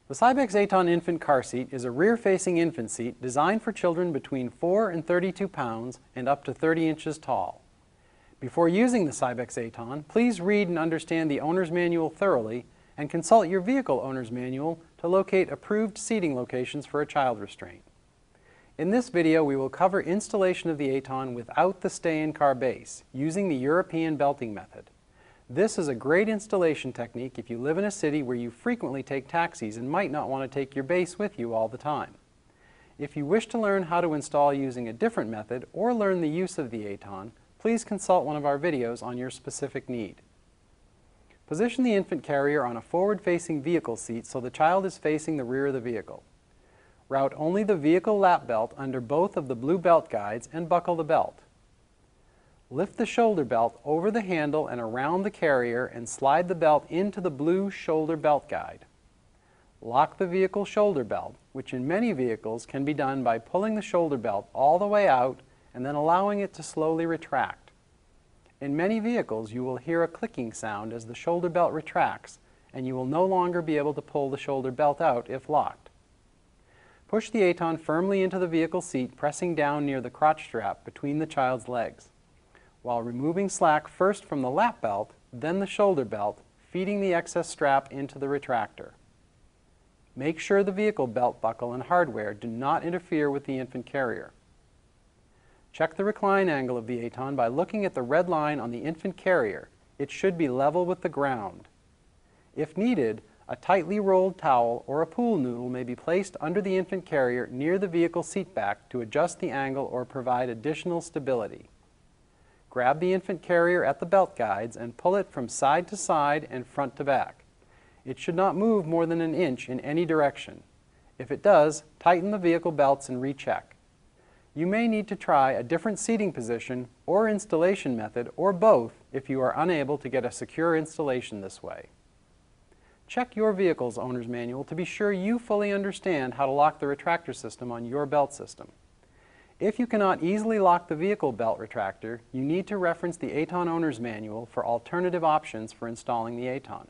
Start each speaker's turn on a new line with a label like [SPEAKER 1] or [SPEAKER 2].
[SPEAKER 1] The Cybex Aton infant car seat is a rear-facing infant seat designed for children between 4 and 32 pounds and up to 30 inches tall. Before using the Cybex Aton, please read and understand the owner's manual thoroughly and consult your vehicle owner's manual to locate approved seating locations for a child restraint. In this video, we will cover installation of the Aton without the stay-in-car base, using the European belting method. This is a great installation technique if you live in a city where you frequently take taxis and might not want to take your base with you all the time. If you wish to learn how to install using a different method or learn the use of the Aton, please consult one of our videos on your specific need. Position the infant carrier on a forward-facing vehicle seat so the child is facing the rear of the vehicle. Route only the vehicle lap belt under both of the blue belt guides and buckle the belt. Lift the shoulder belt over the handle and around the carrier and slide the belt into the blue shoulder belt guide. Lock the vehicle shoulder belt, which in many vehicles can be done by pulling the shoulder belt all the way out and then allowing it to slowly retract. In many vehicles, you will hear a clicking sound as the shoulder belt retracts, and you will no longer be able to pull the shoulder belt out if locked. Push the Aton firmly into the vehicle seat, pressing down near the crotch strap between the child's legs, while removing slack first from the lap belt, then the shoulder belt, feeding the excess strap into the retractor. Make sure the vehicle belt buckle and hardware do not interfere with the infant carrier. Check the recline angle of the Aton by looking at the red line on the infant carrier. It should be level with the ground. If needed, a tightly rolled towel or a pool noodle may be placed under the infant carrier near the vehicle seat back to adjust the angle or provide additional stability. Grab the infant carrier at the belt guides and pull it from side to side and front to back. It should not move more than an inch in any direction. If it does, tighten the vehicle belts and recheck. You may need to try a different seating position or installation method, or both, if you are unable to get a secure installation this way. Check your vehicle's owner's manual to be sure you fully understand how to lock the retractor system on your belt system. If you cannot easily lock the vehicle belt retractor, you need to reference the Aton owner's manual for alternative options for installing the Aton.